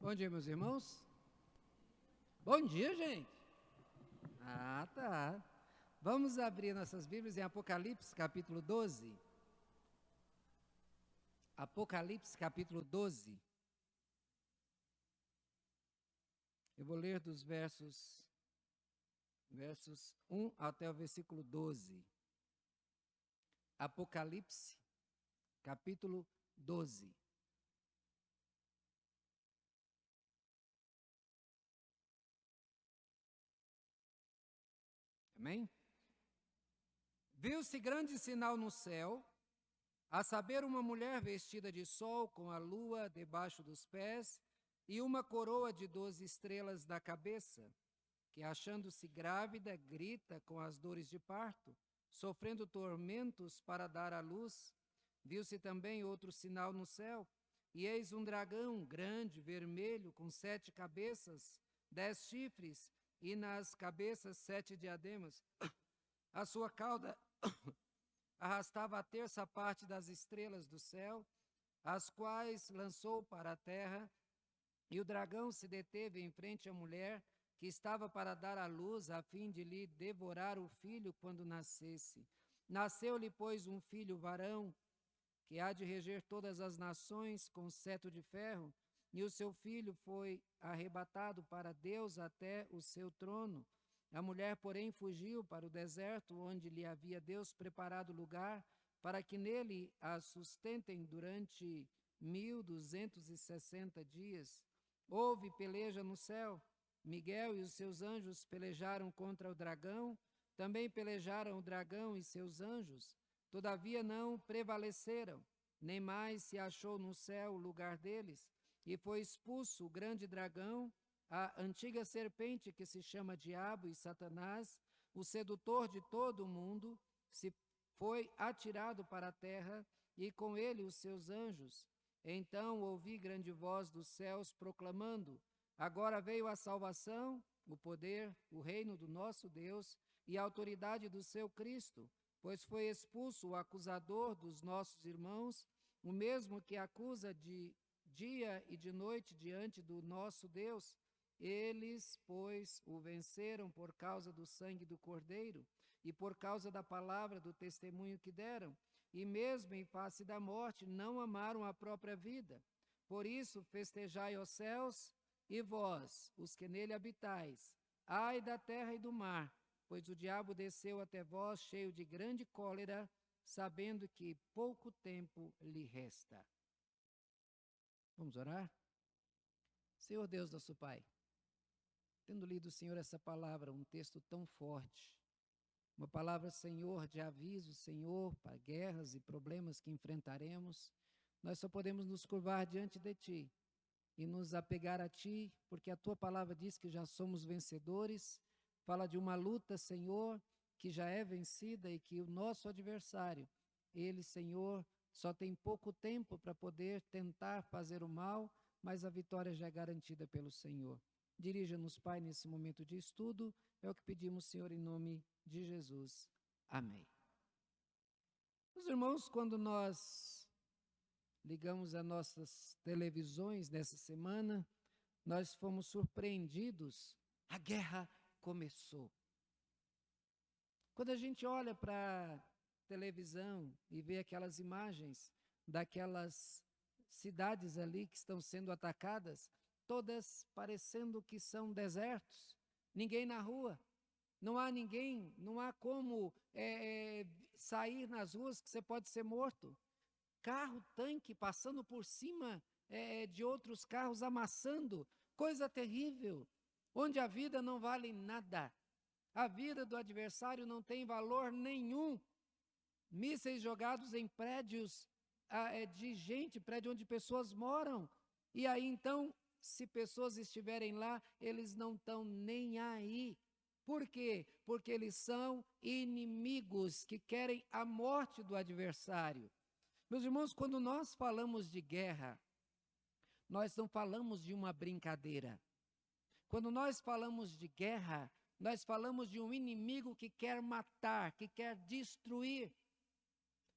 Bom dia, meus irmãos. Bom dia, gente. Tá. Vamos abrir nossas Bíblias em Apocalipse, capítulo 12. Apocalipse, capítulo 12. Eu vou ler dos versos 1 até o versículo 12. Apocalipse, capítulo 12. Amém? Viu-se grande sinal no céu, a saber, uma mulher vestida de sol, com a lua debaixo dos pés, e uma coroa de 12 estrelas na cabeça, que, achando-se grávida, grita com as dores de parto, sofrendo tormentos para dar à luz. Viu-se também outro sinal no céu, e eis um dragão grande, vermelho, com 7 cabeças, 10 chifres, e nas cabeças 7 diademas. A sua cauda arrastava a terça parte das estrelas do céu, as quais lançou para a terra, e o dragão se deteve em frente à mulher, que estava para dar à luz, a fim de lhe devorar o filho quando nascesse. Nasceu-lhe, pois, um filho varão, que há de reger todas as nações com cetro de ferro, e o seu filho foi arrebatado para Deus até o seu trono. A mulher, porém, fugiu para o deserto, onde lhe havia Deus preparado lugar, para que nele a sustentem durante 1260 dias. Houve peleja no céu. Miguel e os seus anjos pelejaram contra o dragão, também pelejaram o dragão e seus anjos. Todavia não prevaleceram, nem mais se achou no céu o lugar deles, e foi expulso o grande dragão, a antiga serpente que se chama Diabo e Satanás, o sedutor de todo o mundo, se foi atirado para a terra, e com ele os seus anjos. Então ouvi grande voz dos céus proclamando: agora veio a salvação, o poder, o reino do nosso Deus e a autoridade do seu Cristo, pois foi expulso o acusador dos nossos irmãos, o mesmo que acusa de dia e de noite diante do nosso Deus. Eles, pois, o venceram por causa do sangue do Cordeiro e por causa da palavra do testemunho que deram, e mesmo em face da morte não amaram a própria vida. Por isso festejai, ó céus, e vós, os que nele habitais, ai da terra e do mar, pois o diabo desceu até vós cheio de grande cólera, sabendo que pouco tempo lhe resta. Vamos orar? Senhor Deus nosso Pai, tendo lido, Senhor, essa palavra, um texto tão forte, uma palavra, Senhor, de aviso, Senhor, para guerras e problemas que enfrentaremos, nós só podemos nos curvar diante de Ti e nos apegar a Ti, porque a Tua palavra diz que já somos vencedores. Fala de uma luta, Senhor, que já é vencida e que o nosso adversário, ele, Senhor, só tem pouco tempo para poder tentar fazer o mal, mas a vitória já é garantida pelo Senhor. Dirija-nos, Pai, nesse momento de estudo, é o que pedimos, Senhor, em nome de Jesus. Amém. Meus irmãos, quando nós ligamos as nossas televisões nessa semana, nós fomos surpreendidos, a guerra começou. Quando a gente olha para a televisão e vê aquelas imagens daquelas cidades ali que estão sendo atacadas, todas parecendo que são desertos, ninguém na rua, não há ninguém, não há como sair nas ruas que você pode ser morto. Carro, tanque passando por cima de outros carros, amassando, coisa terrível, onde a vida não vale nada. A vida do adversário não tem valor nenhum. Mísseis jogados em prédios de gente, prédio onde pessoas moram. E aí, então, se pessoas estiverem lá, eles não estão nem aí. Por quê? Porque eles são inimigos que querem a morte do adversário. Meus irmãos, quando nós falamos de guerra, nós não falamos de uma brincadeira. Quando nós falamos de guerra, nós falamos de um inimigo que quer matar, que quer destruir.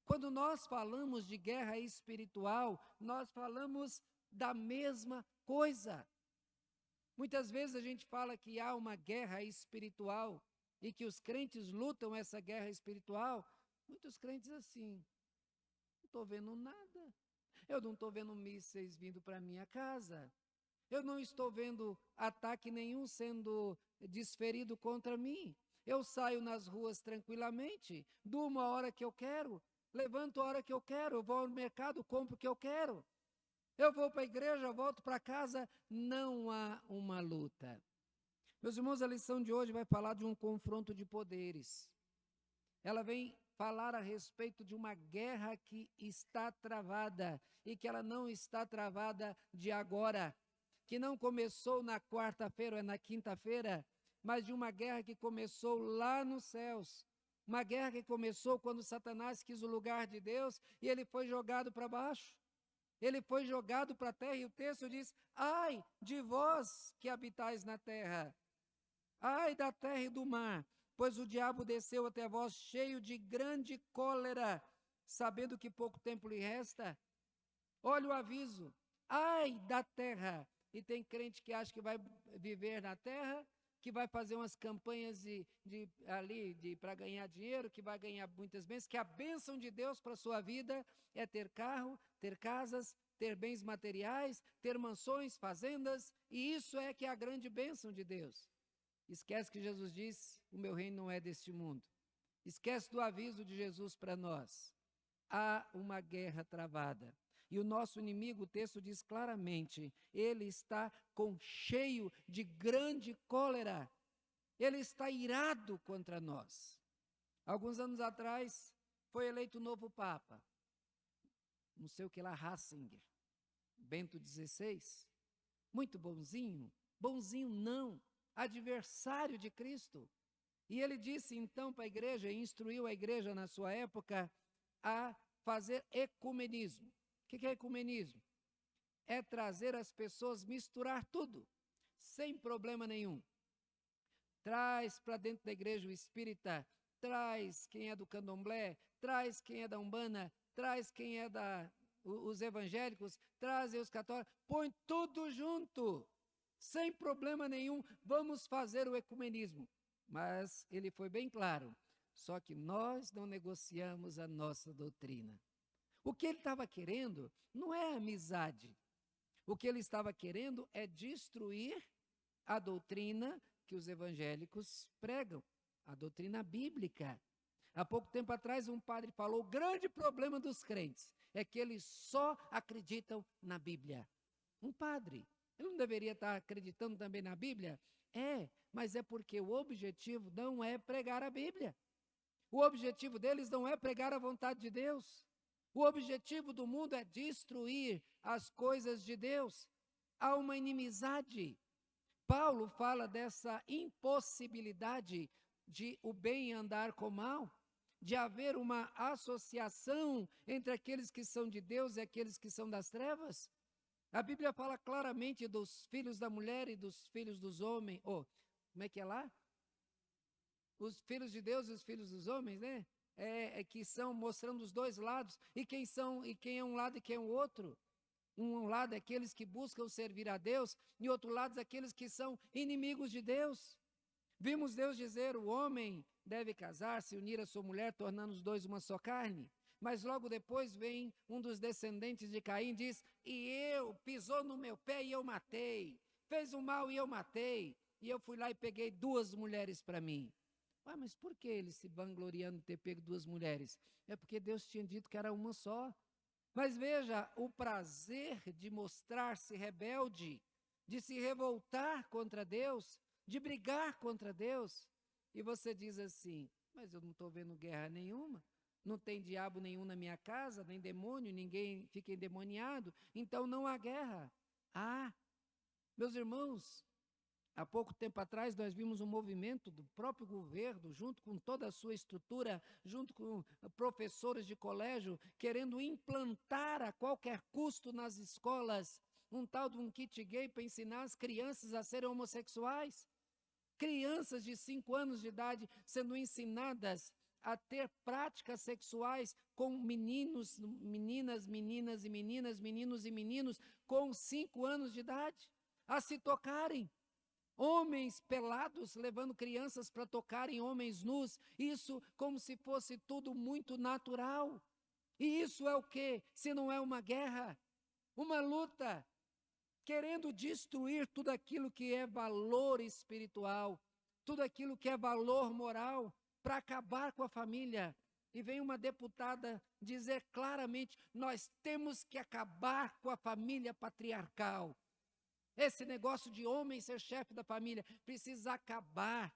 Quando nós falamos de guerra espiritual, nós falamos da mesma coisa. Muitas vezes a gente fala que há uma guerra espiritual e que os crentes lutam essa guerra espiritual. Muitos crentes assim, não estou vendo nada. Eu não estou vendo mísseis vindo para minha casa. Eu não estou vendo ataque nenhum sendo desferido contra mim. Eu saio nas ruas tranquilamente, durmo a hora que eu quero, levanto a hora que eu quero, eu vou ao mercado, compro o que eu quero. Eu vou para a igreja, volto para casa, não há uma luta. Meus irmãos, a lição de hoje vai falar de um confronto de poderes. Ela vem falar a respeito de uma guerra que está travada e que ela não está travada de agora, que não começou na quarta-feira ou na quinta-feira, mas de uma guerra que começou lá nos céus. Uma guerra que começou quando Satanás quis o lugar de Deus e ele foi jogado para baixo. Ele foi jogado para a terra e o texto diz: ai de vós que habitais na terra, ai da terra e do mar, pois o diabo desceu até vós cheio de grande cólera, sabendo que pouco tempo lhe resta. Olha o aviso, ai da terra. E tem crente que acha que vai viver na terra, que vai fazer umas campanhas para ganhar dinheiro, que vai ganhar muitas bênçãos, que a bênção de Deus para a sua vida é ter carro, ter casas, ter bens materiais, ter mansões, fazendas, e isso é que é a grande bênção de Deus. Esquece que Jesus disse, o meu reino não é deste mundo. Esquece do aviso de Jesus para nós. Há uma guerra travada. E o nosso inimigo, o texto diz claramente, ele está cheio de grande cólera. Ele está irado contra nós. Alguns anos atrás, foi eleito o novo Papa. Não sei o que lá, Ratzinger. Bento XVI. Muito bonzinho. Bonzinho não. Adversário de Cristo. E ele disse então para a igreja, e instruiu a igreja na sua época, a fazer ecumenismo. O que é ecumenismo? É trazer as pessoas, misturar tudo, sem problema nenhum. Traz para dentro da igreja o espírita, traz quem é do candomblé, traz quem é da umbanda, traz quem é os evangélicos, traz os católicos, põe tudo junto, sem problema nenhum, vamos fazer o ecumenismo. Mas ele foi bem claro, só que nós não negociamos a nossa doutrina. O que ele estava querendo não é amizade. O que ele estava querendo é destruir a doutrina que os evangélicos pregam, a doutrina bíblica. Há pouco tempo atrás, um padre falou: o grande problema dos crentes é que eles só acreditam na Bíblia. Um padre, ele não deveria estar acreditando também na Bíblia? É, mas é porque o objetivo não é pregar a Bíblia. O objetivo deles não é pregar a vontade de Deus. O objetivo do mundo é destruir as coisas de Deus. Há uma inimizade. Paulo fala dessa impossibilidade de o bem andar com o mal, de haver uma associação entre aqueles que são de Deus e aqueles que são das trevas. A Bíblia fala claramente dos filhos da mulher e dos filhos dos homens. Como é que é lá? Os filhos de Deus e os filhos dos homens, né? Que são mostrando os dois lados, e quem é um lado e quem é o outro. Um lado é aqueles que buscam servir a Deus, e outro lado é aqueles que são inimigos de Deus. Vimos Deus dizer: o homem deve casar, se unir a sua mulher, tornando os dois uma só carne. Mas logo depois vem um dos descendentes de Caim e diz: pisou no meu pé e eu matei, fez o mal e eu matei, e eu fui lá e peguei 2 mulheres para mim. Mas por que ele se vangloriando de ter pego 2 mulheres? É porque Deus tinha dito que era uma só. Mas veja, o prazer de mostrar-se rebelde, de se revoltar contra Deus, de brigar contra Deus. E você diz assim: mas eu não estou vendo guerra nenhuma, não tem diabo nenhum na minha casa, nem demônio, ninguém fica endemoniado, então não há guerra. Meus irmãos, há pouco tempo atrás, nós vimos um movimento do próprio governo, junto com toda a sua estrutura, junto com professores de colégio, querendo implantar a qualquer custo nas escolas um tal de um kit gay para ensinar as crianças a serem homossexuais. Crianças de 5 anos de idade sendo ensinadas a ter práticas sexuais com meninos, meninas, meninos e meninos com 5 anos de idade, a se tocarem. Homens pelados levando crianças para tocarem homens nus, isso como se fosse tudo muito natural. E isso é o quê? Se não é uma guerra, uma luta, querendo destruir tudo aquilo que é valor espiritual, tudo aquilo que é valor moral, para acabar com a família. E vem uma deputada dizer claramente: nós temos que acabar com a família patriarcal. Esse negócio de homem ser chefe da família precisa acabar.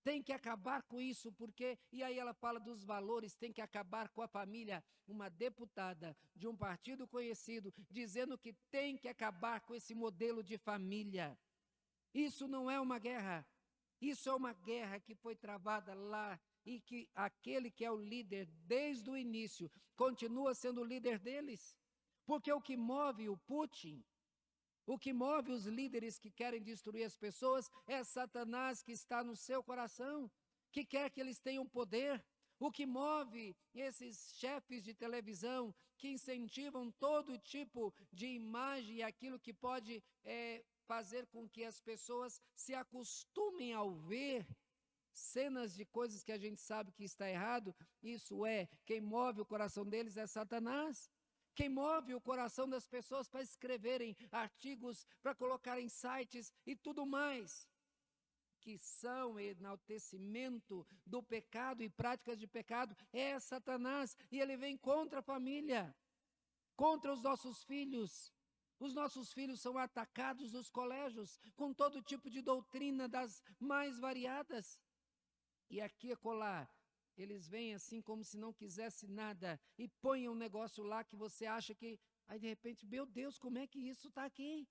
Tem que acabar com isso, porque... E aí ela fala dos valores, tem que acabar com a família. Uma deputada de um partido conhecido dizendo que tem que acabar com esse modelo de família. Isso não é uma guerra. Isso é uma guerra que foi travada lá e que aquele que é o líder desde o início continua sendo o líder deles. Porque o que move o Putin, o que move os líderes que querem destruir as pessoas é Satanás que está no seu coração, que quer que eles tenham poder. O que move esses chefes de televisão que incentivam todo tipo de imagem e aquilo que pode fazer com que as pessoas se acostumem ao ver cenas de coisas que a gente sabe que está errado, isso é, quem move o coração deles é Satanás. Quem move o coração das pessoas para escreverem artigos, para colocarem sites e tudo mais, que são enaltecimento do pecado e práticas de pecado, é Satanás. E ele vem contra a família, contra os nossos filhos. Os nossos filhos são atacados nos colégios, com todo tipo de doutrina das mais variadas. E aqui e acolá, eles vêm assim como se não quisesse nada e põem um negócio lá que você acha que... Aí de repente, meu Deus, como é que isso está aqui?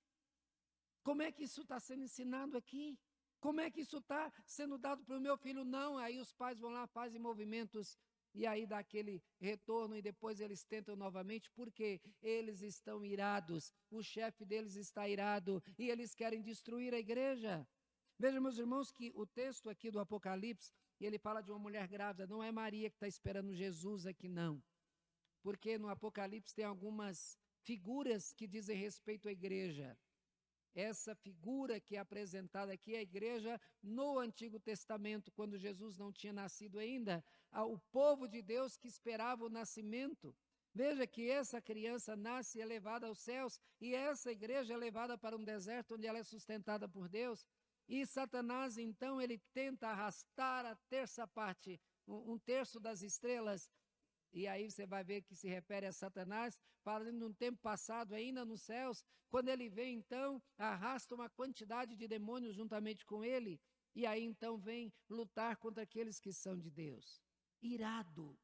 Como é que isso está sendo ensinado aqui? Como é que isso está sendo dado para o meu filho? Não, aí os pais vão lá, fazem movimentos e aí dá aquele retorno e depois eles tentam novamente, porque eles estão irados, o chefe deles está irado e eles querem destruir a igreja. Vejam, meus irmãos, que o texto aqui do Apocalipse, ele fala de uma mulher grávida, não é Maria que está esperando Jesus aqui, não. Porque no Apocalipse tem algumas figuras que dizem respeito à igreja. Essa figura que é apresentada aqui é a igreja no Antigo Testamento, quando Jesus não tinha nascido ainda, o povo de Deus que esperava o nascimento. Veja que essa criança nasce e é levada aos céus, e essa igreja é levada para um deserto onde ela é sustentada por Deus. E Satanás, então, ele tenta arrastar a terça parte, um terço das estrelas, e aí você vai ver que se refere a Satanás, falando de um tempo passado ainda nos céus, quando ele vem, então, arrasta uma quantidade de demônios juntamente com ele, e aí então vem lutar contra aqueles que são de Deus. Irado.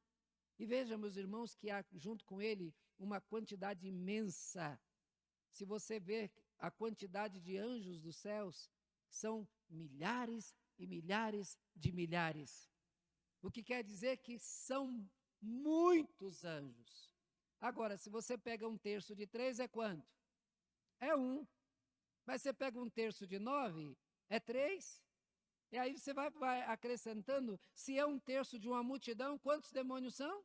E veja, meus irmãos, que há junto com ele uma quantidade imensa. Se você ver a quantidade de anjos dos céus, são milhares e milhares de milhares. O que quer dizer que são muitos anjos. Agora, se você pega um terço de 3, é quanto? É 1. Mas você pega um terço de 9, é 3. E aí você vai acrescentando, se é um terço de uma multidão, quantos demônios são?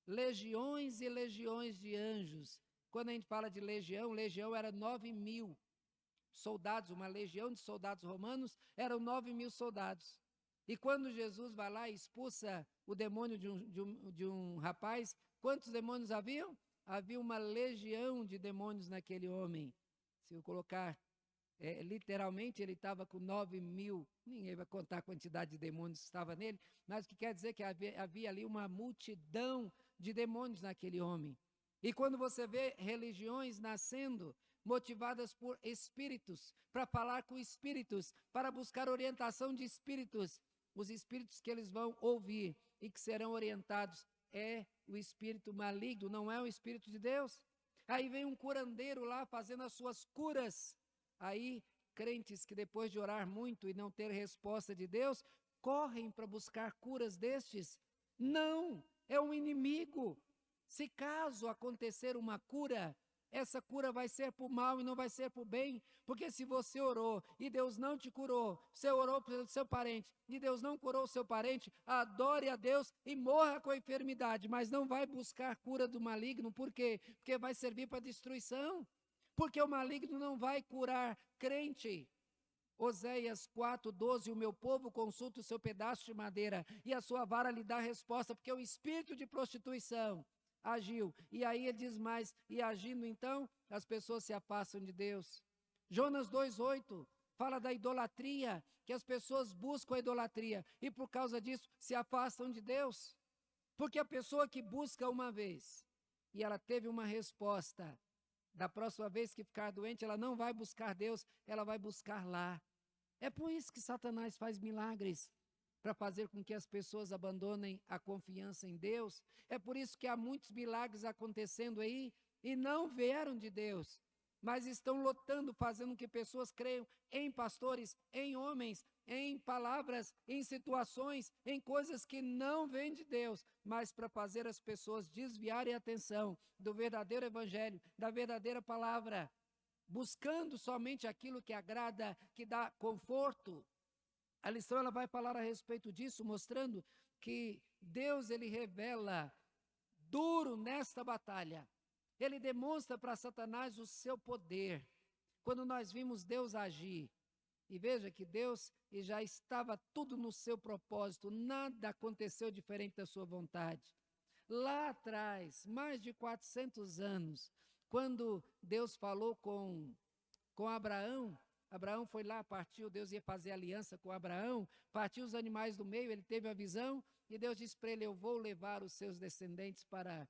Legiões e legiões de anjos. Quando a gente fala de legião, legião era 9.000 soldados, uma legião de soldados romanos, eram 9.000 soldados. E quando Jesus vai lá e expulsa o demônio de um rapaz, quantos demônios haviam? Havia uma legião de demônios naquele homem. Se eu colocar literalmente, ele estava com 9.000, ninguém vai contar a quantidade de demônios que estava nele, mas o que quer dizer que havia ali uma multidão de demônios naquele homem. E quando você vê religiões nascendo, motivadas por espíritos, para falar com espíritos, para buscar orientação de espíritos, os espíritos que eles vão ouvir e que serão orientados é o espírito maligno, não é o espírito de Deus. Aí vem um curandeiro lá fazendo as suas curas. Aí crentes que depois de orar muito e não ter resposta de Deus, correm para buscar curas destes. Não, é um inimigo. Se caso acontecer uma cura, essa cura vai ser para o mal e não vai ser para o bem, porque se você orou e Deus não te curou, você orou pelo seu parente e Deus não curou o seu parente, adore a Deus e morra com a enfermidade, mas não vai buscar cura do maligno. Por quê? Porque vai servir para destruição, porque o maligno não vai curar crente. Oséias 4:12, o meu povo consulta o seu pedaço de madeira e a sua vara lhe dá resposta, porque o espírito de prostituição agiu. E aí ele diz mais, e agindo então, as pessoas se afastam de Deus. Jonas 2:8 fala da idolatria, que as pessoas buscam a idolatria e por causa disso se afastam de Deus. Porque a pessoa que busca uma vez e ela teve uma resposta, da próxima vez que ficar doente, ela não vai buscar Deus, ela vai buscar lá. É por isso que Satanás faz milagres, para fazer com que as pessoas abandonem a confiança em Deus. É por isso que há muitos milagres acontecendo aí e não vieram de Deus, mas estão lotando, fazendo com que pessoas creiam em pastores, em homens, em palavras, em situações, em coisas que não vêm de Deus, mas para fazer as pessoas desviarem a atenção do verdadeiro evangelho, da verdadeira palavra, buscando somente aquilo que agrada, que dá conforto. A lição ela vai falar a respeito disso, mostrando que Deus ele revela duro nesta batalha. Ele demonstra para Satanás o seu poder. Quando nós vimos Deus agir, e veja que Deus já estava tudo no seu propósito, nada aconteceu diferente da sua vontade. Lá atrás, mais de 400 anos, quando Deus falou com Abraão, Abraão foi lá, partiu, Deus ia fazer aliança com Abraão, partiu os animais do meio, ele teve a visão, e Deus disse para ele, eu vou levar os seus descendentes para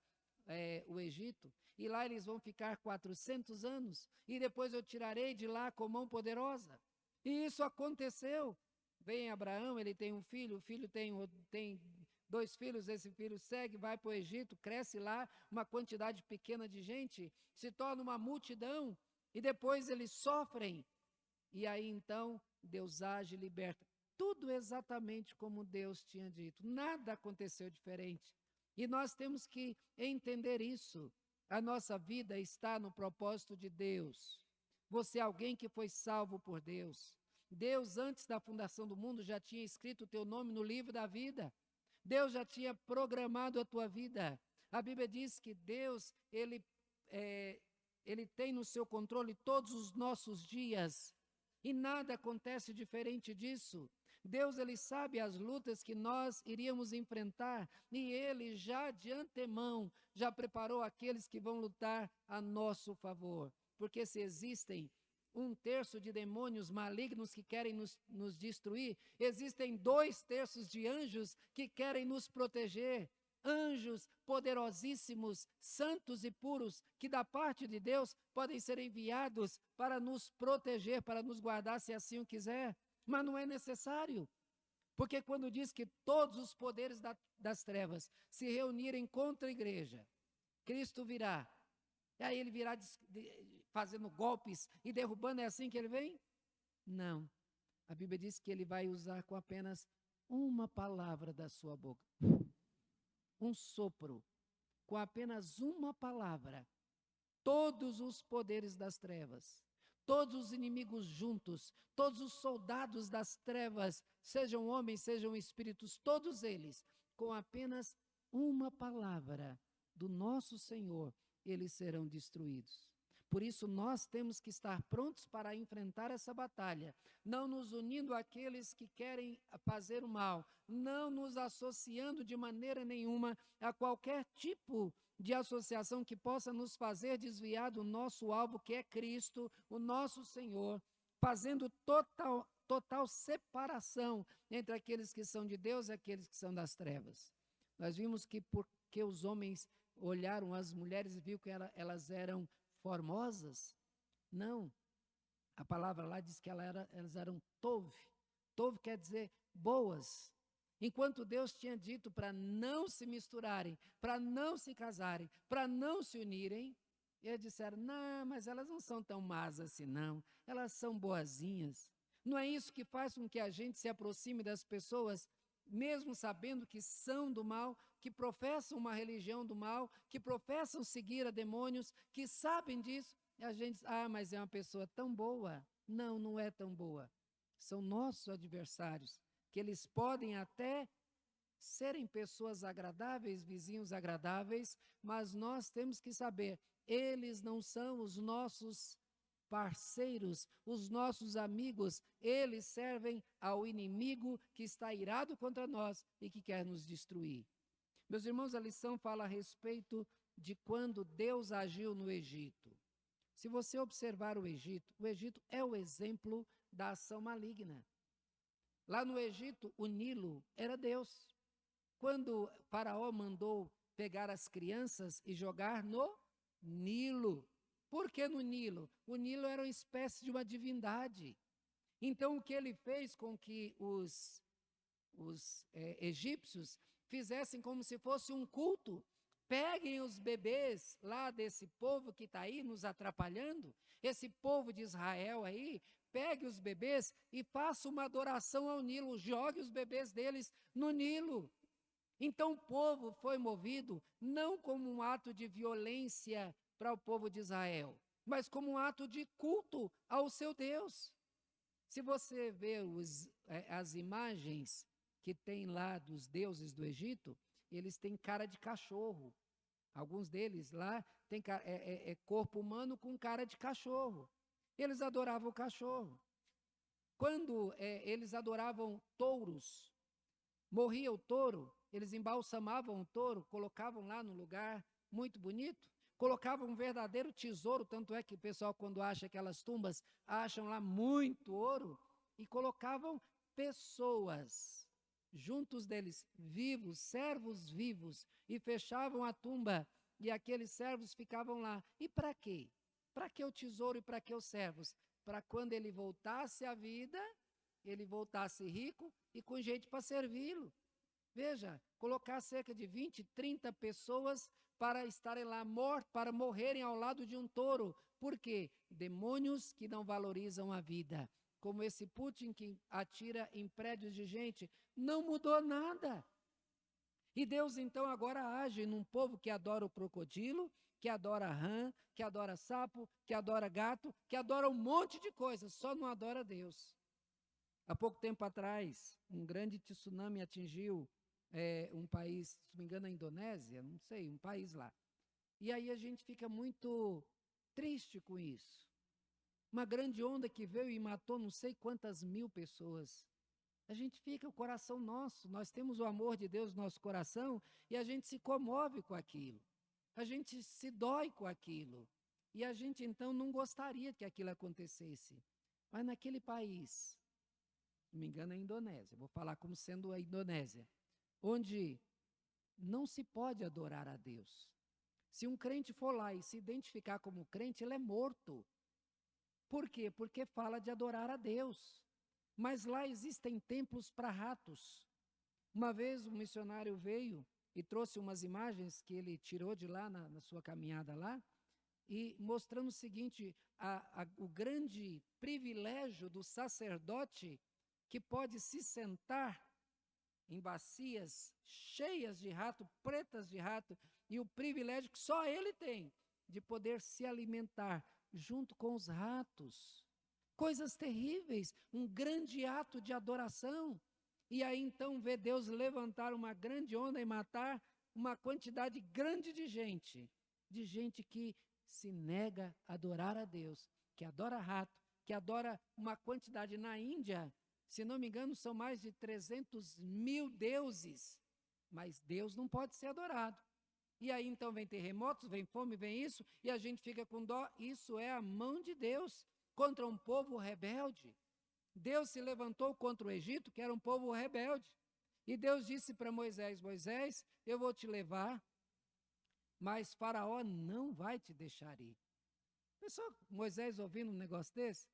o Egito, e lá eles vão ficar 400 anos, e depois eu tirarei de lá com mão poderosa. E isso aconteceu. Vem Abraão, ele tem um filho, o filho tem 2 filhos, esse filho segue, vai para o Egito, cresce lá, uma quantidade pequena de gente, se torna uma multidão, e depois eles sofrem. E aí então Deus age e liberta. Tudo exatamente como Deus tinha dito. Nada aconteceu diferente. E nós temos que entender isso. A nossa vida está no propósito de Deus. Você é alguém que foi salvo por Deus. Deus, antes da fundação do mundo, já tinha escrito o teu nome no livro da vida. Deus já tinha programado a tua vida. A Bíblia diz que Deus, ele tem no seu controle todos os nossos dias. E nada acontece diferente disso. Deus, ele sabe as lutas que nós iríamos enfrentar e ele já de antemão já preparou aqueles que vão lutar a nosso favor. Porque se existem 1/3 de demônios malignos que querem nos destruir, existem 2/3 de anjos que querem nos proteger. Anjos poderosíssimos, santos e puros, que da parte de Deus podem ser enviados para nos proteger, para nos guardar, se assim o quiser. Mas não é necessário, porque quando diz que todos os poderes das trevas se reunirem contra a igreja, Cristo virá, e aí ele virá fazendo golpes e derrubando, é assim que ele vem? Não, a Bíblia diz que ele vai usar com apenas uma palavra da sua boca, um sopro, com apenas uma palavra, todos os poderes das trevas, todos os inimigos juntos, todos os soldados das trevas, sejam homens, sejam espíritos, todos eles, com apenas uma palavra do nosso Senhor, eles serão destruídos. Por isso nós temos que estar prontos para enfrentar essa batalha, não nos unindo àqueles que querem fazer o mal, não nos associando de maneira nenhuma a qualquer tipo de associação que possa nos fazer desviar do nosso alvo, que é Cristo, o nosso Senhor, fazendo total separação entre aqueles que são de Deus e aqueles que são das trevas. Nós vimos que porque os homens olharam as mulheres e viram que elas eram formosas? Não. A palavra lá diz que elas eram tov. Tov quer dizer boas. Enquanto Deus tinha dito para não se misturarem, para não se casarem, para não se unirem, eles disseram, não, mas elas não são tão más assim não, elas são boazinhas. Não é isso que faz com que a gente se aproxime das pessoas, mesmo sabendo que são do mal, que professam uma religião do mal, que professam seguir a demônios, que sabem disso, e a gente diz, mas é uma pessoa tão boa. Não, não é tão boa. São nossos adversários, que eles podem até serem pessoas agradáveis, vizinhos agradáveis, mas nós temos que saber, eles não são os nossos parceiros, os nossos amigos, eles servem ao inimigo que está irado contra nós e que quer nos destruir. Meus irmãos, a lição fala a respeito de quando Deus agiu no Egito. Se você observar o Egito é o exemplo da ação maligna. Lá no Egito, o Nilo era Deus. Quando Faraó mandou pegar as crianças e jogar no Nilo. Por que no Nilo? O Nilo era uma espécie de uma divindade. Então, o que ele fez com que os egípcios fizessem como se fosse um culto? Peguem os bebês lá desse povo que está aí nos atrapalhando, esse povo de Israel aí, pegue os bebês e faça uma adoração ao Nilo, jogue os bebês deles no Nilo. Então o povo foi movido não como um ato de violência para o povo de Israel, mas como um ato de culto ao seu Deus. Se você vê as imagens que tem lá dos deuses do Egito, eles têm cara de cachorro. Alguns deles lá têm corpo humano com cara de cachorro. Eles adoravam o cachorro. Quando eles adoravam touros, morria o touro, eles embalsamavam o touro, colocavam lá no lugar muito bonito, colocavam um verdadeiro tesouro, tanto é que o pessoal, quando acha aquelas tumbas, acham lá muito ouro, e colocavam pessoas juntos deles, vivos, servos vivos, e fechavam a tumba, e aqueles servos ficavam lá. E para quê? Para que o tesouro e para que os servos? Para quando ele voltasse à vida, ele voltasse rico e com gente para servi-lo. Veja, colocar cerca de 20, 30 pessoas para estarem lá para morrerem ao lado de um touro. Por quê? Demônios que não valorizam a vida. Como esse Putin que atira em prédios de gente, não mudou nada. E Deus então agora age num povo que adora o crocodilo, que adora rã, que adora sapo, que adora gato, que adora um monte de coisas, só não adora Deus. Há pouco tempo atrás, um grande tsunami atingiu um país, se não me engano, a Indonésia, não sei, um país lá. E aí a gente fica muito triste com isso. Uma grande onda que veio e matou não sei quantas mil pessoas. A gente fica, o coração nosso, nós temos o amor de Deus no nosso coração e a gente se comove com aquilo. A gente se dói com aquilo. E a gente então não gostaria que aquilo acontecesse. Mas naquele país, se não me engano, é a Indonésia, vou falar como sendo a Indonésia, onde não se pode adorar a Deus. Se um crente for lá e se identificar como crente, ele é morto. Por quê? Porque fala de adorar a Deus. Mas lá existem templos para ratos. Uma vez um missionário veio e trouxe umas imagens que ele tirou de lá, na sua caminhada lá, e mostrando o seguinte, o grande privilégio do sacerdote que pode se sentar em bacias cheias de rato, pretas de rato, e o privilégio que só ele tem de poder se alimentar junto com os ratos. Coisas terríveis, um grande ato de adoração. E aí então vê Deus levantar uma grande onda e matar uma quantidade grande de gente que se nega a adorar a Deus, que adora rato, que adora uma quantidade na Índia, se não me engano, são mais de 300 mil deuses, mas Deus não pode ser adorado. E aí então vem terremotos, vem fome, vem isso, e a gente fica com dó. Isso é a mão de Deus contra um povo rebelde. Deus se levantou contra o Egito, que era um povo rebelde. E Deus disse para Moisés, Moisés, eu vou te levar, mas Faraó não vai te deixar ir. Pessoal, Moisés ouvindo um negócio desse,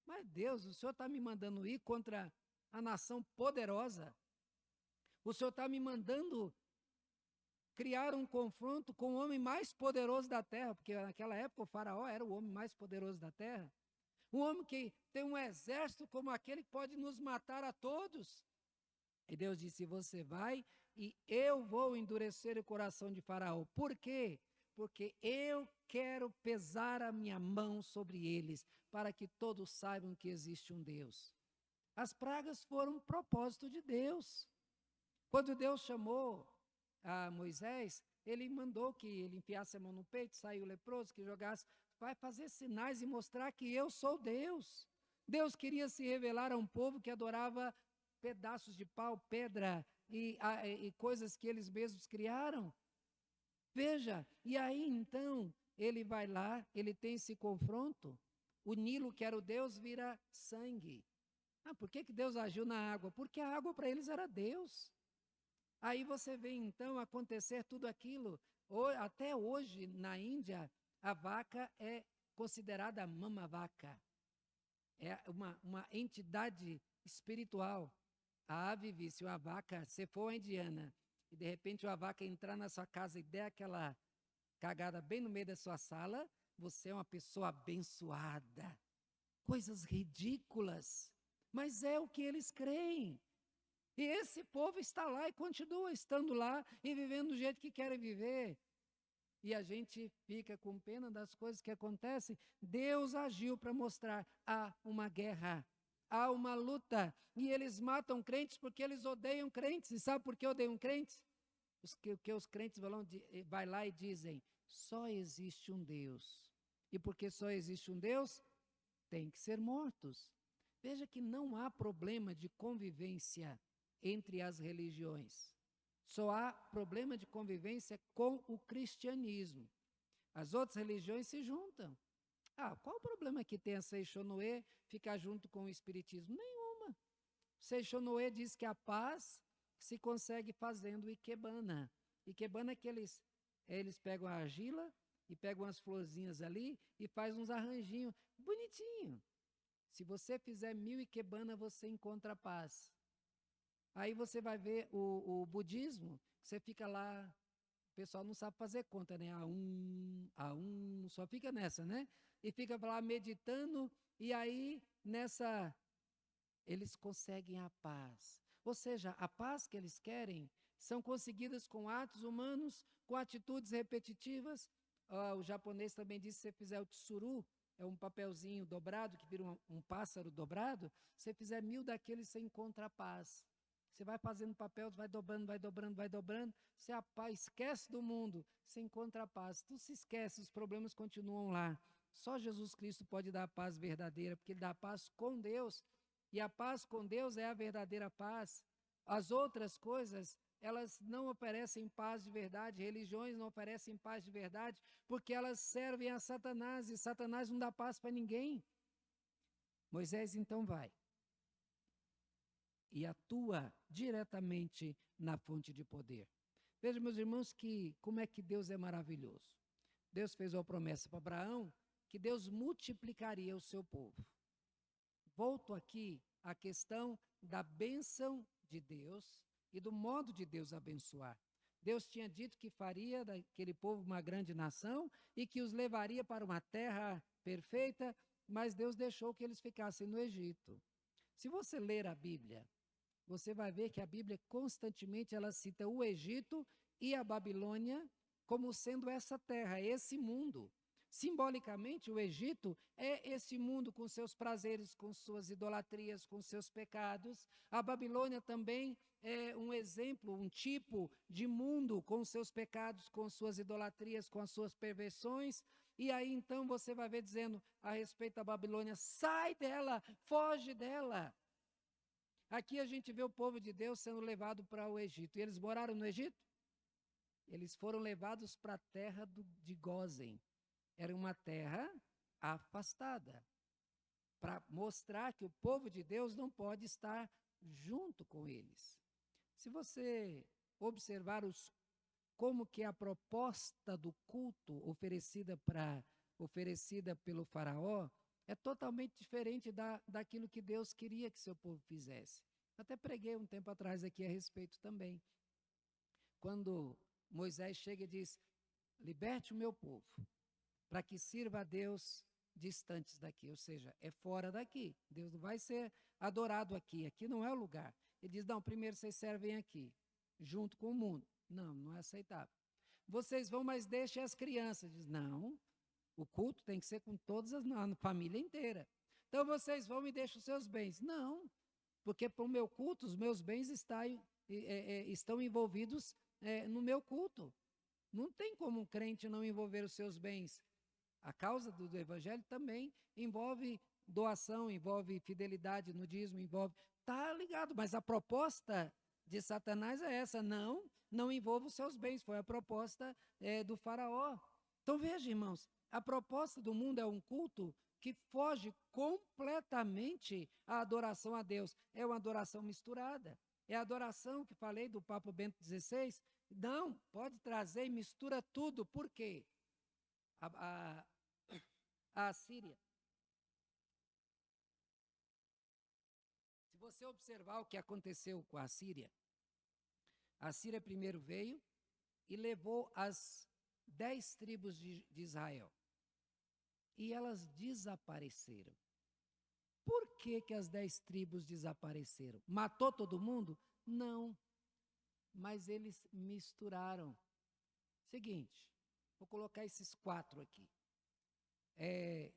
mas Deus, o Senhor está me mandando ir contra a nação poderosa. O Senhor está me mandando criar um confronto com o homem mais poderoso da terra, porque naquela época o faraó era o homem mais poderoso da terra. Um homem que tem um exército como aquele que pode nos matar a todos. E Deus disse, você vai e eu vou endurecer o coração de Faraó. Por quê? Porque eu quero pesar a minha mão sobre eles, para que todos saibam que existe um Deus. As pragas foram um propósito de Deus. Quando Deus chamou a Moisés, ele mandou que ele enfiasse a mão no peito, saiu o leproso, que jogasse vai fazer sinais e mostrar que eu sou Deus. Deus queria se revelar a um povo que adorava pedaços de pau, pedra e coisas que eles mesmos criaram. Veja, e aí então ele vai lá, ele tem esse confronto. O Nilo, que era o Deus, vira sangue. Por que Deus agiu na água? Porque a água para eles era Deus. Aí você vê então acontecer tudo aquilo. Até hoje, na Índia, a vaca é considerada mama vaca. É uma entidade espiritual. A ave vício, a vaca, se for indiana, e de repente uma vaca entrar na sua casa e der aquela cagada bem no meio da sua sala, você é uma pessoa abençoada. Coisas ridículas, mas é o que eles creem. E esse povo está lá e continua estando lá e vivendo do jeito que querem viver. E a gente fica com pena das coisas que acontecem. Deus agiu para mostrar: há uma guerra, há uma luta. E eles matam crentes porque eles odeiam crentes. E sabe por que odeiam crentes? Porque os crentes vai lá e dizem: só existe um Deus. E porque só existe um Deus, tem que ser mortos. Veja que não há problema de convivência entre as religiões. Só há problema de convivência com o cristianismo. As outras religiões se juntam. Qual o problema que tem a Seixonoe ficar junto com o espiritismo? Nenhuma. Seixonoe diz que a paz se consegue fazendo ikebana. Ikebana é que eles pegam a argila e pegam umas florzinhas ali e faz uns arranjinhos bonitinho. Se você fizer 1000 ikebana, você encontra a paz. Aí você vai ver o budismo, você fica lá, o pessoal não sabe fazer conta, né? Só fica nessa, né? E fica lá meditando, e aí eles conseguem a paz. Ou seja, a paz que eles querem são conseguidas com atos humanos, com atitudes repetitivas. O japonês também diz que se você fizer o tsuru, é um papelzinho dobrado, que vira um pássaro dobrado, se você fizer 1000 daqueles, você encontra a paz. Você vai fazendo papel, vai dobrando, vai dobrando, vai dobrando, você esquece do mundo, você encontra a paz. Tu se esquece, os problemas continuam lá. Só Jesus Cristo pode dar a paz verdadeira, porque Ele dá a paz com Deus, e a paz com Deus é a verdadeira paz. As outras coisas, elas não oferecem paz de verdade, religiões não oferecem paz de verdade, porque elas servem a Satanás, e Satanás não dá paz para ninguém. Moisés então vai e atua diretamente na fonte de poder. Veja, meus irmãos, como é que Deus é maravilhoso. Deus fez uma promessa para Abraão que Deus multiplicaria o seu povo. Volto aqui à questão da bênção de Deus e do modo de Deus abençoar. Deus tinha dito que faria daquele povo uma grande nação e que os levaria para uma terra perfeita, mas Deus deixou que eles ficassem no Egito. Se você ler a Bíblia, você vai ver que a Bíblia constantemente ela cita o Egito e a Babilônia como sendo essa terra, esse mundo. Simbolicamente, o Egito é esse mundo com seus prazeres, com suas idolatrias, com seus pecados. A Babilônia também é um exemplo, um tipo de mundo com seus pecados, com suas idolatrias, com as suas perversões. E aí então você vai ver dizendo a respeito da Babilônia: sai dela, foge dela. Aqui a gente vê o povo de Deus sendo levado para o Egito. E eles moraram no Egito? Eles foram levados para a terra de Gósen. Era uma terra afastada, para mostrar que o povo de Deus não pode estar junto com eles. Se você observar como que a proposta do culto oferecida pelo faraó é totalmente diferente daquilo que Deus queria que seu povo fizesse. Até preguei um tempo atrás aqui a respeito também. Quando Moisés chega e diz: liberte o meu povo, para que sirva a Deus distantes daqui, ou seja, é fora daqui. Deus não vai ser adorado aqui, aqui não é o lugar. Ele diz: não, primeiro vocês servem aqui, junto com o mundo. Não, não é aceitável. Vocês vão, mas deixem as crianças. Diz: não, o culto tem que ser com todas a família inteira. Então vocês vão e deixam os seus bens. Não, porque para o meu culto, os meus bens estão envolvidos no meu culto. Não tem como um crente não envolver os seus bens. A causa do evangelho também envolve doação, envolve fidelidade no dízimo, envolve... Está ligado, mas a proposta de Satanás é essa, não envolva os seus bens, foi a proposta do faraó. Então veja, irmãos, a proposta do mundo é um culto que foge completamente à adoração a Deus. É uma adoração misturada. É a adoração que falei do Papa Bento XVI. Não, pode trazer e mistura tudo. Por quê? A Síria. Se você observar o que aconteceu com a Síria primeiro veio e levou as 10 tribos de Israel. E elas desapareceram. Por que as 10 tribos desapareceram? Matou todo mundo? Não. Mas eles misturaram. Seguinte, vou colocar esses 4 aqui.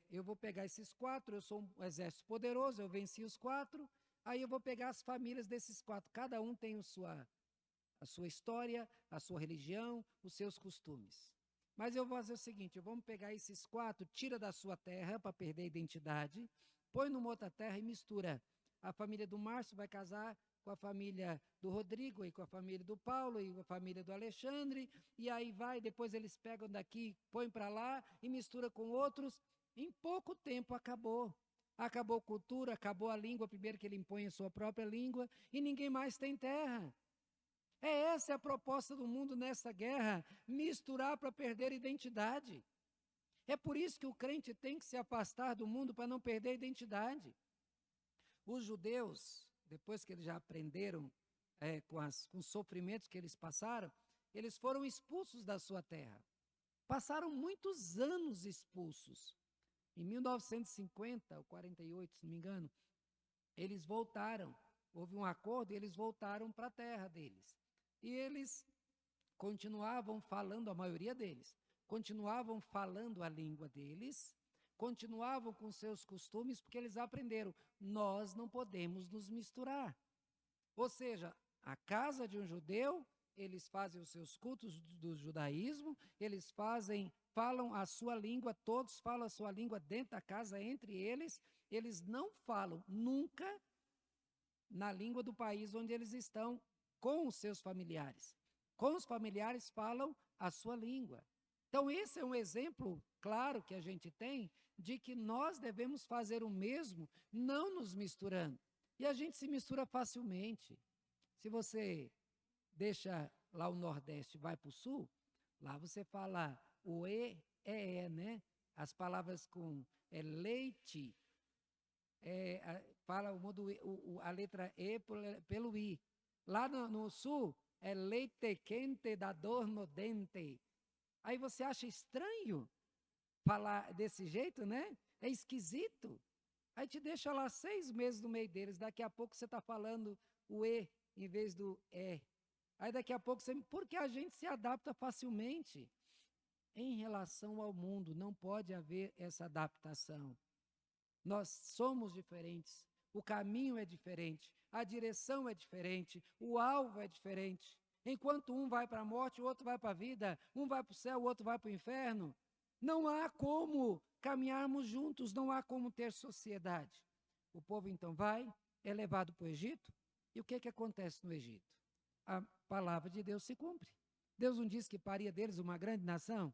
Eu vou pegar esses 4, eu sou um exército poderoso, eu venci os 4, aí eu vou pegar as famílias desses 4, cada um tem a sua história, a sua religião, os seus costumes. Mas eu vou fazer o seguinte, vamos pegar esses 4, tira da sua terra para perder a identidade, põe numa outra terra e mistura. A família do Márcio vai casar com a família do Rodrigo, e com a família do Paulo, e com a família do Alexandre, e aí vai, depois eles pegam daqui, põem para lá, e mistura com outros. Em pouco tempo acabou. Acabou a cultura, acabou a língua, primeiro que ele impõe a sua própria língua, e ninguém mais tem terra. Essa a proposta do mundo nessa guerra, misturar para perder identidade. É por isso que o crente tem que se afastar do mundo para não perder a identidade. Os judeus, depois que eles já aprenderam com os sofrimentos que eles passaram, eles foram expulsos da sua terra. Passaram muitos anos expulsos. Em 1950 ou 48, se não me engano, eles voltaram. Houve um acordo e eles voltaram para a terra deles. E eles continuavam falando, a maioria deles, continuavam falando a língua deles, continuavam com seus costumes, porque eles aprenderam, nós não podemos nos misturar. Ou seja, a casa de um judeu, eles fazem os seus cultos do judaísmo, eles falam a sua língua, todos falam a sua língua dentro da casa, entre eles não falam nunca na língua do país onde eles estão, com os seus familiares. Com os familiares falam a sua língua. Então, esse é um exemplo claro que a gente tem de que nós devemos fazer o mesmo, não nos misturando. E a gente se mistura facilmente. Se você deixa lá o Nordeste e vai para o Sul, lá você fala o né? As palavras com leite, fala a letra E pelo I. Lá no Sul, é leite quente da dor no dente. Aí você acha estranho falar desse jeito, né? É esquisito. Aí te deixa lá 6 meses no meio deles, daqui a pouco você está falando o E em vez do E. Aí daqui a pouco você... Porque a gente se adapta facilmente. Em relação ao mundo, não pode haver essa adaptação. Nós somos diferentes, o caminho é diferente, a direção é diferente, o alvo é diferente. Enquanto um vai para a morte, o outro vai para a vida, um vai para o céu, o outro vai para o inferno. Não há como caminharmos juntos, não há como ter sociedade. O povo então vai, é levado para o Egito, e o que acontece no Egito? A palavra de Deus se cumpre. Deus não disse que faria deles uma grande nação?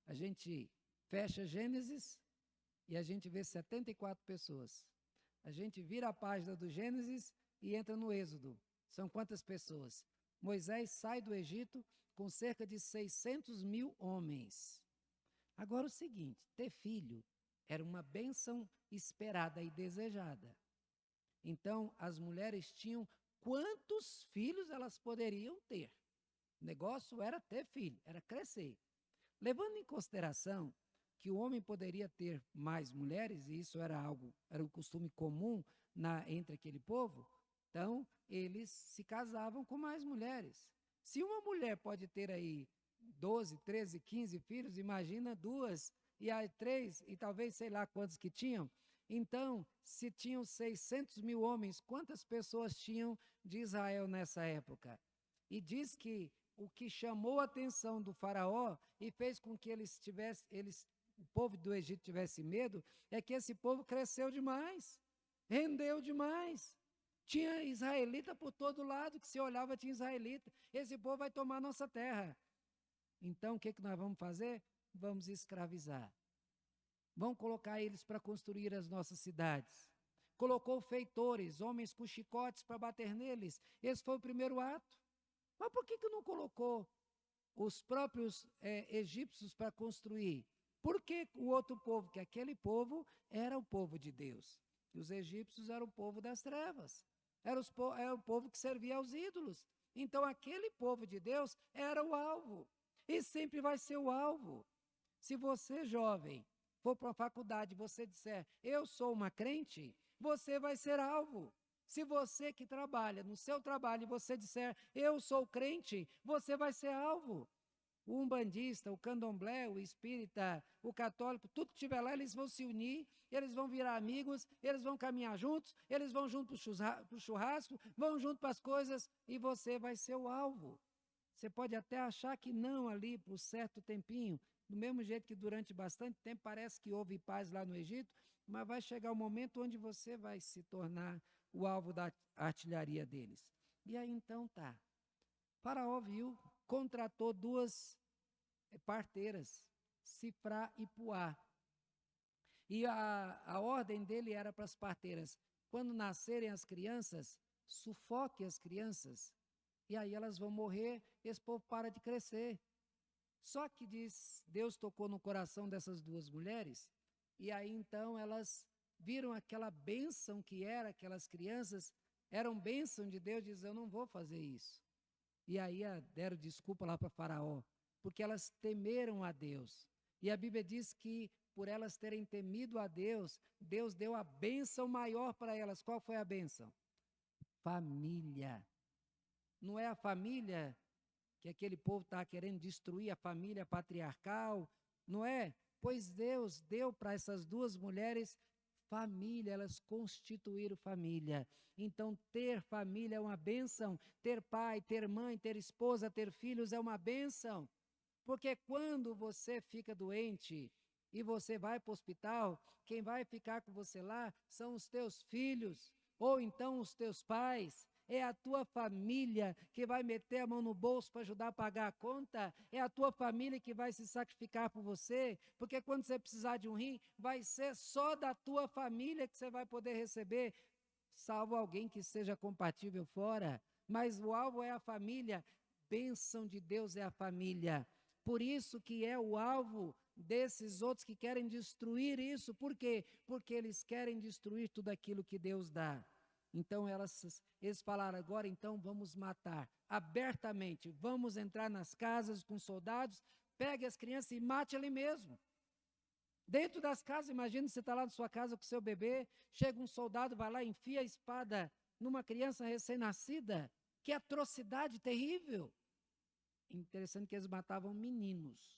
A gente fecha Gênesis e a gente vê 74 pessoas. A gente vira a página do Gênesis e entra no Êxodo. São quantas pessoas? Moisés sai do Egito com cerca de 600 mil homens. Agora o seguinte, ter filho era uma bênção esperada e desejada. Então, as mulheres tinham quantos filhos elas poderiam ter. O negócio era ter filho, era crescer. Levando em consideração que o homem poderia ter mais mulheres, e isso era um costume comum entre aquele povo, então eles se casavam com mais mulheres. Se uma mulher pode ter aí 12, 13, 15 filhos, imagina 2, e aí 3, e talvez sei lá quantos que tinham. Então, se tinham 600 mil homens, quantas pessoas tinham de Israel nessa época? E diz que o que chamou a atenção do faraó e fez com que eles o povo do Egito tivesse medo, é que esse povo cresceu demais, rendeu demais. Tinha israelita por todo lado, que se olhava tinha israelita. Esse povo vai tomar nossa terra. Então, o que nós vamos fazer? Vamos escravizar. Vamos colocar eles para construir as nossas cidades. Colocou feitores, homens com chicotes para bater neles. Esse foi o primeiro ato. Mas por que não colocou os próprios egípcios para construir? Porque o outro povo, que aquele povo era o povo de Deus. E os egípcios eram o povo das trevas. Era o povo que servia aos ídolos. Então, aquele povo de Deus era o alvo. E sempre vai ser o alvo. Se você, jovem, for para a faculdade e você disser, eu sou uma crente, você vai ser alvo. Se você que trabalha no seu trabalho e você disser, eu sou crente, você vai ser alvo. O umbandista, o candomblé, o espírita, o católico, tudo que estiver lá, eles vão se unir, eles vão virar amigos, eles vão caminhar juntos, eles vão junto para o churrasco, vão junto para as coisas e você vai ser o alvo. Você pode até achar que não ali por certo tempinho, do mesmo jeito que durante bastante tempo parece que houve paz lá no Egito, mas vai chegar o momento onde você vai se tornar o alvo da artilharia deles. E aí então tá. Faraó viu, contratou duas parteiras, Sifrá e Puá. E a ordem dele era para as parteiras, quando nascerem as crianças, sufoque as crianças, e aí elas vão morrer, esse povo para de crescer. Só que Deus tocou no coração dessas duas mulheres, e aí então elas viram aquela bênção que era aquelas crianças, eram bênção de Deus, diz, eu não vou fazer isso. E aí deram desculpa lá para Faraó, porque elas temeram a Deus. E a Bíblia diz que por elas terem temido a Deus, Deus deu a bênção maior para elas. Qual foi a bênção? Família. Não é a família que aquele povo está querendo destruir, a família patriarcal, não é? Pois Deus deu para essas duas mulheres família, elas constituíram família. Então, ter família é uma bênção, ter pai, ter mãe, ter esposa, ter filhos é uma bênção. Porque quando você fica doente e você vai para o hospital, quem vai ficar com você lá são os teus filhos, ou então os teus pais. É a tua família que vai meter a mão no bolso para ajudar a pagar a conta, é a tua família que vai se sacrificar por você, porque quando você precisar de um rim, vai ser só da tua família que você vai poder receber, salvo alguém que seja compatível fora, mas o alvo é a família, bênção de Deus é a família. Por isso que é o alvo desses outros que querem destruir isso. Por quê? Porque eles querem destruir tudo aquilo que Deus dá. Então eles falaram, agora então vamos matar abertamente, vamos entrar nas casas com soldados, pegue as crianças e mate ali mesmo. Dentro das casas, imagina você está lá na sua casa com seu bebê, chega um soldado, vai lá e enfia a espada numa criança recém-nascida. Que atrocidade terrível. Interessante que eles matavam meninos.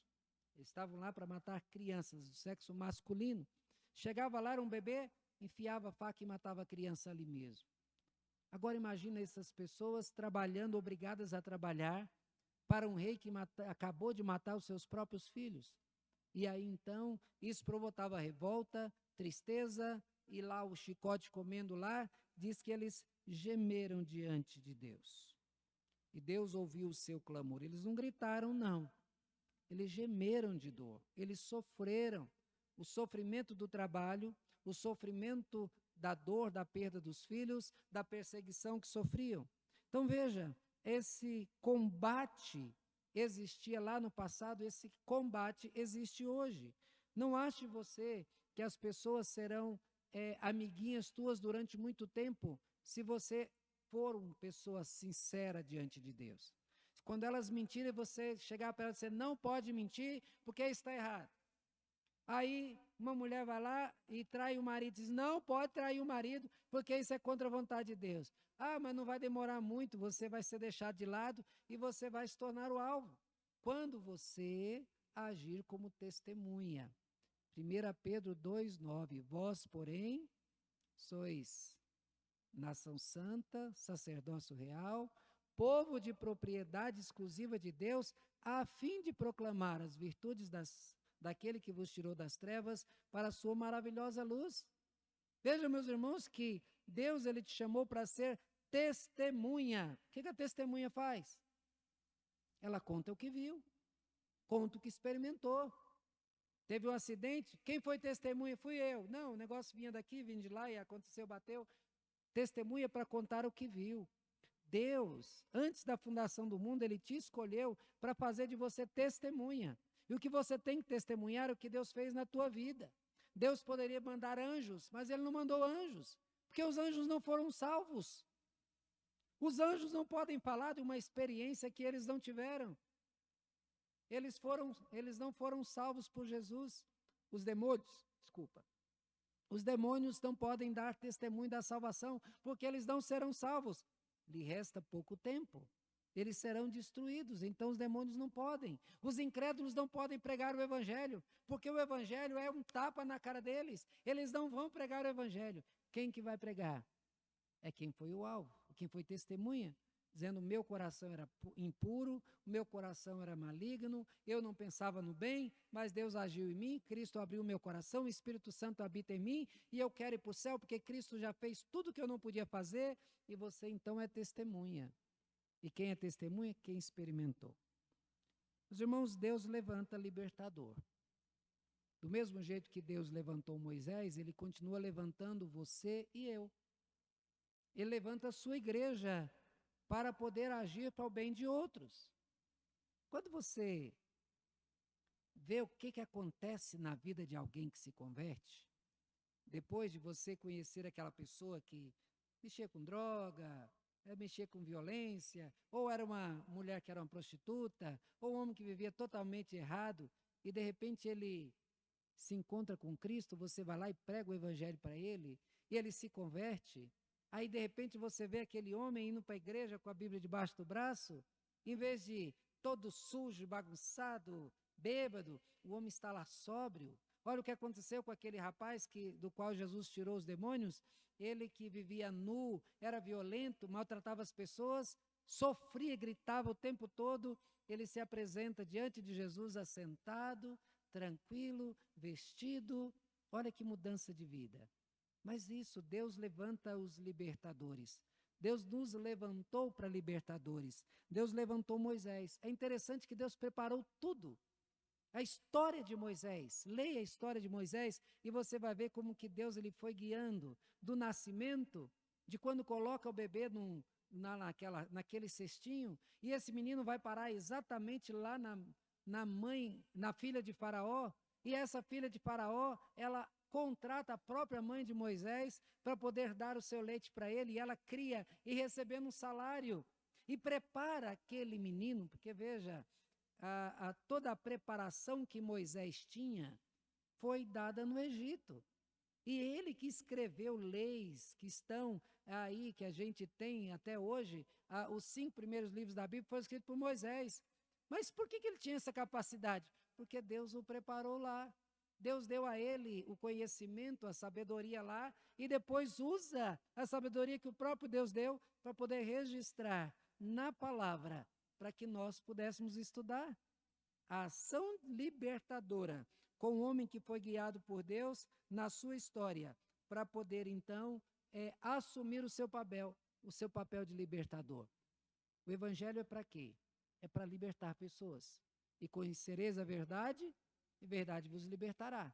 Eles estavam lá para matar crianças do sexo masculino. Chegava lá, era um bebê, enfiava a faca e matava a criança ali mesmo. Agora imagina essas pessoas trabalhando, obrigadas a trabalhar, para um rei que acabou de matar os seus próprios filhos. E aí então, isso provocava revolta, tristeza, e lá o chicote comendo lá, diz que eles gemeram diante de Deus. E Deus ouviu o seu clamor. Eles não gritaram, não. Eles gemeram de dor, eles sofreram o sofrimento do trabalho, o sofrimento da dor, da perda dos filhos, da perseguição que sofriam. Então veja, esse combate existia lá no passado, esse combate existe hoje. Não ache você que as pessoas serão amiguinhas tuas durante muito tempo, se você for uma pessoa sincera diante de Deus. Quando elas mentirem, você chegar para elas e dizer, não pode mentir, porque está errado. Aí uma mulher vai lá e trai o marido, diz, não pode trair o marido, porque isso é contra a vontade de Deus. Ah, mas não vai demorar muito, você vai ser deixado de lado e você vai se tornar o alvo. Quando você agir como testemunha. 1 Pedro 2,9, vós, porém, sois nação santa, sacerdócio real, povo de propriedade exclusiva de Deus, a fim de proclamar as virtudes daquele que vos tirou das trevas para a sua maravilhosa luz. Vejam, meus irmãos, que Deus ele te chamou para ser testemunha. O que a testemunha faz? Ela conta o que viu, conta o que experimentou. Teve um acidente, quem foi testemunha? Fui eu. Não, o negócio vinha daqui, vinha de lá e aconteceu, bateu. Testemunha para contar o que viu. Deus, antes da fundação do mundo, ele te escolheu para fazer de você testemunha. E o que você tem que testemunhar é o que Deus fez na tua vida. Deus poderia mandar anjos, mas ele não mandou anjos, porque os anjos não foram salvos. Os anjos não podem falar de uma experiência que eles não tiveram. Eles não foram salvos por Jesus. Os demônios não podem dar testemunho da salvação, porque eles não serão salvos. Lhe resta pouco tempo. Eles serão destruídos, então os demônios não podem. Os incrédulos não podem pregar o evangelho, porque o evangelho é um tapa na cara deles. Eles não vão pregar o evangelho. Quem que vai pregar? É quem foi o alvo, quem foi testemunha, dizendo: o meu coração era impuro, o meu coração era maligno, eu não pensava no bem, mas Deus agiu em mim, Cristo abriu o meu coração, o Espírito Santo habita em mim, e eu quero ir para o céu, porque Cristo já fez tudo que eu não podia fazer, e você então é testemunha. E quem é testemunha? Quem experimentou. Os irmãos, Deus levanta libertador. Do mesmo jeito que Deus levantou Moisés, ele continua levantando você e eu. Ele levanta a sua igreja para poder agir para o bem de outros. Quando você vê o que acontece na vida de alguém que se converte, depois de você conhecer aquela pessoa que mexia com droga, mexia com violência, ou era uma mulher que era uma prostituta, ou um homem que vivia totalmente errado, e de repente ele se encontra com Cristo, você vai lá e prega o evangelho para ele, e ele se converte. Aí, de repente, você vê aquele homem indo para a igreja com a Bíblia debaixo do braço, em vez de todo sujo, bagunçado, bêbado, o homem está lá sóbrio. Olha o que aconteceu com aquele rapaz do qual Jesus tirou os demônios. Ele que vivia nu, era violento, maltratava as pessoas, sofria, gritava o tempo todo. Ele se apresenta diante de Jesus assentado, tranquilo, vestido. Olha que mudança de vida. Mas isso, Deus levanta os libertadores. Deus nos levantou para libertadores. Deus levantou Moisés. É interessante que Deus preparou tudo. A história de Moisés, leia a história de Moisés e você vai ver como que Deus ele foi guiando do nascimento, de quando coloca o bebê naquele cestinho, e esse menino vai parar exatamente lá na filha de Faraó, e essa filha de Faraó, ela contrata a própria mãe de Moisés para poder dar o seu leite para ele, e ela cria e recebendo um salário, e prepara aquele menino, porque veja, toda a preparação que Moisés tinha foi dada no Egito. E ele que escreveu leis que estão aí, que a gente tem até hoje, os 5 primeiros livros da Bíblia foram escritos por Moisés. Mas por que ele tinha essa capacidade? Porque Deus o preparou lá. Deus deu a ele o conhecimento, a sabedoria lá, e depois usa a sabedoria que o próprio Deus deu para poder registrar na palavra, para que nós pudéssemos estudar. A ação libertadora com o homem que foi guiado por Deus na sua história, para poder então assumir o seu papel de libertador. O evangelho é para quê? É para libertar pessoas. E conhecereis a verdade, e verdade vos libertará.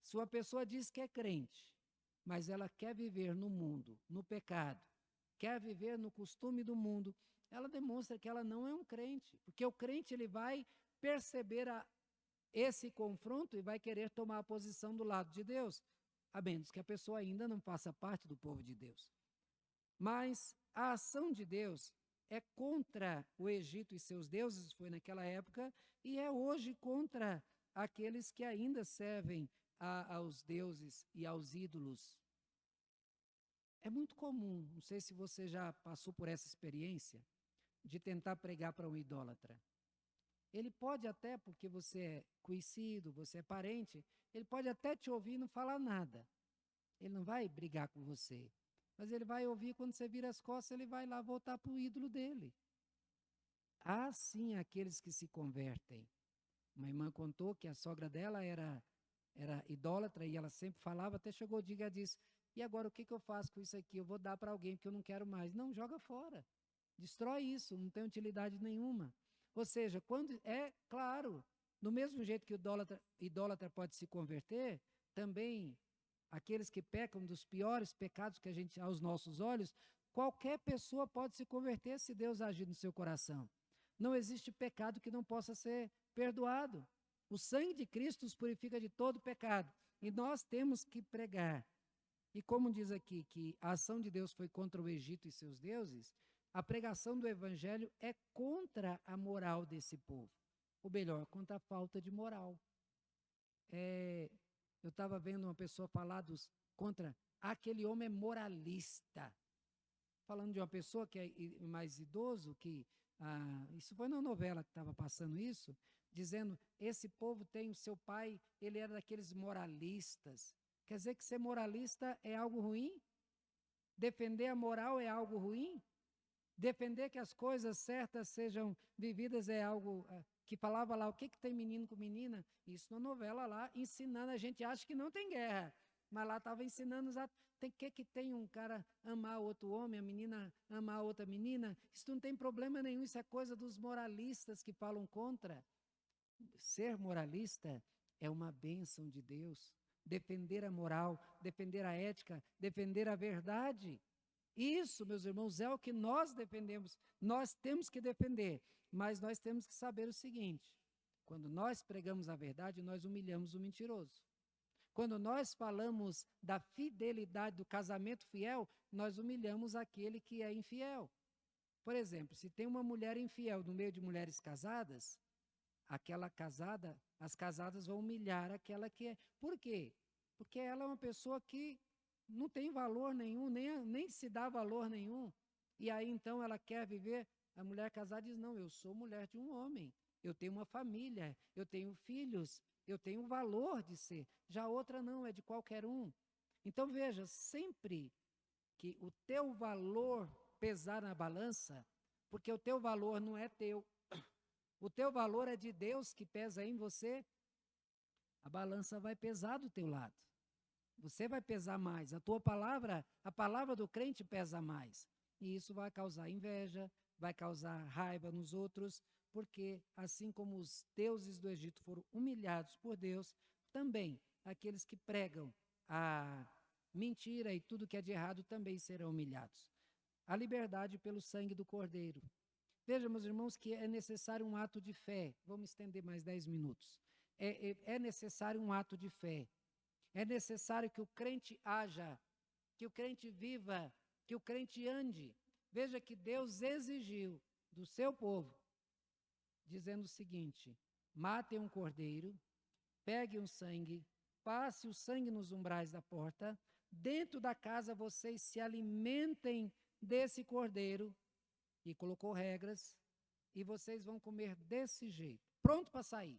Se uma pessoa diz que é crente, mas ela quer viver no mundo, no pecado, quer viver no costume do mundo, ela demonstra que ela não é um crente, porque o crente ele vai perceber esse confronto e vai querer tomar a posição do lado de Deus, a menos que a pessoa ainda não faça parte do povo de Deus. Mas a ação de Deus é contra o Egito e seus deuses, foi naquela época, e é hoje contra aqueles que ainda servem aos deuses e aos ídolos. É muito comum, não sei se você já passou por essa experiência, de tentar pregar para um idólatra. Ele pode até, porque você é conhecido, você é parente, ele pode até te ouvir e não falar nada. Ele não vai brigar com você. Mas ele vai ouvir, quando você vira as costas, ele vai lá voltar para o ídolo dele. Há sim aqueles que se convertem. Uma irmã contou que a sogra dela era idólatra e ela sempre falava, até chegou o dia que ela disse, e agora o que eu faço com isso aqui? Eu vou dar para alguém porque eu não quero mais. Não, joga fora. Destrói isso, não tem utilidade nenhuma. Ou seja, quando é claro, do mesmo jeito que o idólatra pode se converter, também aqueles que pecam dos piores pecados que a gente, aos nossos olhos, qualquer pessoa pode se converter se Deus agir no seu coração. Não existe pecado que não possa ser perdoado. O sangue de Cristo os purifica de todo pecado. E nós temos que pregar. E como diz aqui que a ação de Deus foi contra o Egito e seus deuses, a pregação do Evangelho é contra a moral desse povo. Ou melhor, contra a falta de moral. Eu estava vendo uma pessoa falar contra aquele homem moralista. Falando de uma pessoa que é mais idoso, isso foi na novela que estava passando isso, dizendo, esse povo tem o seu pai, ele era daqueles moralistas. Quer dizer que ser moralista é algo ruim? Defender a moral é algo ruim? Defender que as coisas certas sejam vividas é algo que falava lá, o que tem menino com menina? Isso na novela lá, ensinando, a gente acha que não tem guerra, mas lá estava ensinando que tem um cara amar outro homem, a menina amar outra menina, isso não tem problema nenhum, isso é coisa dos moralistas que falam contra. Ser moralista é uma bênção de Deus. Defender a moral, defender a ética, defender a verdade. Isso, meus irmãos, é o que nós defendemos. Nós temos que defender, mas nós temos que saber o seguinte: quando nós pregamos a verdade, nós humilhamos o mentiroso. Quando nós falamos da fidelidade, do casamento fiel, nós humilhamos aquele que é infiel. Por exemplo, se tem uma mulher infiel no meio de mulheres casadas, as casadas vão humilhar aquela que é. Por quê? Porque ela é uma pessoa que não tem valor nenhum, nem se dá valor nenhum. E aí, então, ela quer viver. A mulher casada diz, não, eu sou mulher de um homem, eu tenho uma família, eu tenho filhos, eu tenho o valor de ser. Já a outra não, é de qualquer um. Então, veja, sempre que o teu valor pesar na balança, porque o teu valor não é teu, o teu valor é de Deus que pesa em você, a balança vai pesar do teu lado. Você vai pesar mais. A palavra do crente pesa mais. E isso vai causar inveja, vai causar raiva nos outros, porque assim como os deuses do Egito foram humilhados por Deus, também aqueles que pregam a mentira e tudo que é de errado também serão humilhados. A liberdade pelo sangue do Cordeiro. Veja, meus irmãos, que é necessário um ato de fé. Vamos estender mais 10 minutos. É necessário um ato de fé. É necessário que o crente haja, que o crente viva, que o crente ande. Veja que Deus exigiu do seu povo, dizendo o seguinte: matem um cordeiro, peguem um sangue, passe o sangue nos umbrais da porta, dentro da casa vocês se alimentem desse cordeiro, e colocou regras, e vocês vão comer desse jeito, pronto para sair.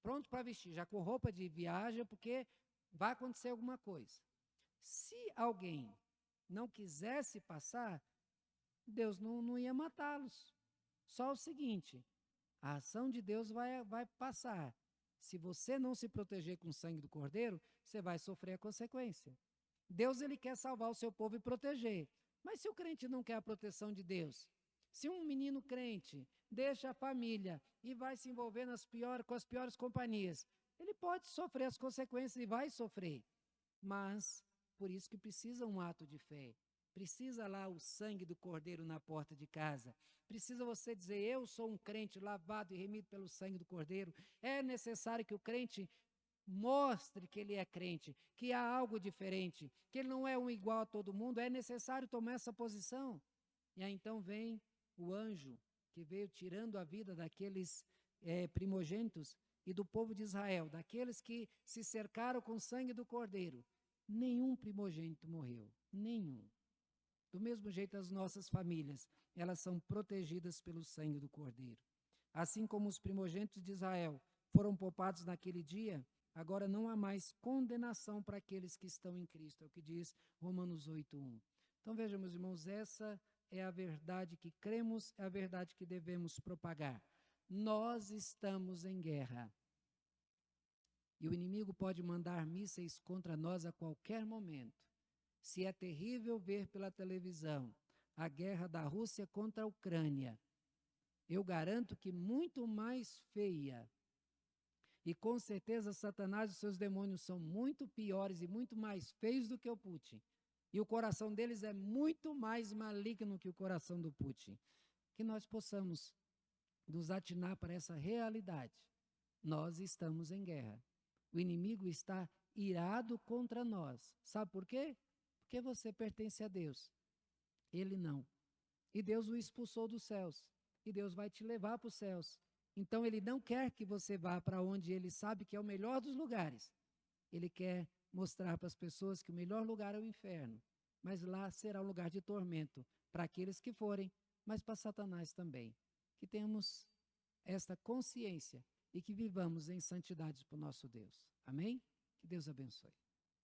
Pronto para vestir, já com roupa de viagem, porque vai acontecer alguma coisa. Se alguém não quisesse passar, Deus não ia matá-los. Só o seguinte, a ação de Deus vai passar. Se você não se proteger com o sangue do Cordeiro, você vai sofrer a consequência. Deus, ele quer salvar o seu povo e proteger. Mas se o crente não quer a proteção de Deus, se um menino crente deixa a família e vai se envolver com as piores companhias, ele pode sofrer as consequências e vai sofrer. Mas, por isso que precisa um ato de fé. Precisa lá o sangue do Cordeiro na porta de casa. Precisa você dizer, eu sou um crente lavado e remido pelo sangue do Cordeiro. É necessário que o crente mostre que ele é crente, que há algo diferente, que ele não é um igual a todo mundo. É necessário tomar essa posição. E aí então vem o anjo que veio tirando a vida daqueles primogênitos e do povo de Israel, daqueles que se cercaram com o sangue do Cordeiro. Nenhum primogênito morreu, nenhum. Do mesmo jeito, as nossas famílias, elas são protegidas pelo sangue do Cordeiro. Assim como os primogênitos de Israel foram poupados naquele dia, agora não há mais condenação para aqueles que estão em Cristo, é o que diz Romanos 8:1. Então vejam, meus irmãos, essa é a verdade que cremos, é a verdade que devemos propagar. nós estamos em guerra. E o inimigo pode mandar mísseis contra nós a qualquer momento. Se é terrível ver pela televisão a guerra da Rússia contra a Ucrânia, eu garanto que muito mais feia. E com certeza Satanás e seus demônios são muito piores e muito mais feios do que o Putin. E o coração deles é muito mais maligno que o coração do Putin. Que nós possamos nos atinar para essa realidade. Nós estamos em guerra. O inimigo está irado contra nós. Sabe por quê? Porque você pertence a Deus. Ele não. E Deus o expulsou dos céus. E Deus vai te levar para os céus. Então ele não quer que você vá para onde ele sabe que é o melhor dos lugares. Ele quer mostrar para as pessoas que o melhor lugar é o inferno. Mas lá será um lugar de tormento para aqueles que forem, mas para Satanás também. Que tenhamos esta consciência e que vivamos em santidade para o nosso Deus. Amém? Que Deus abençoe.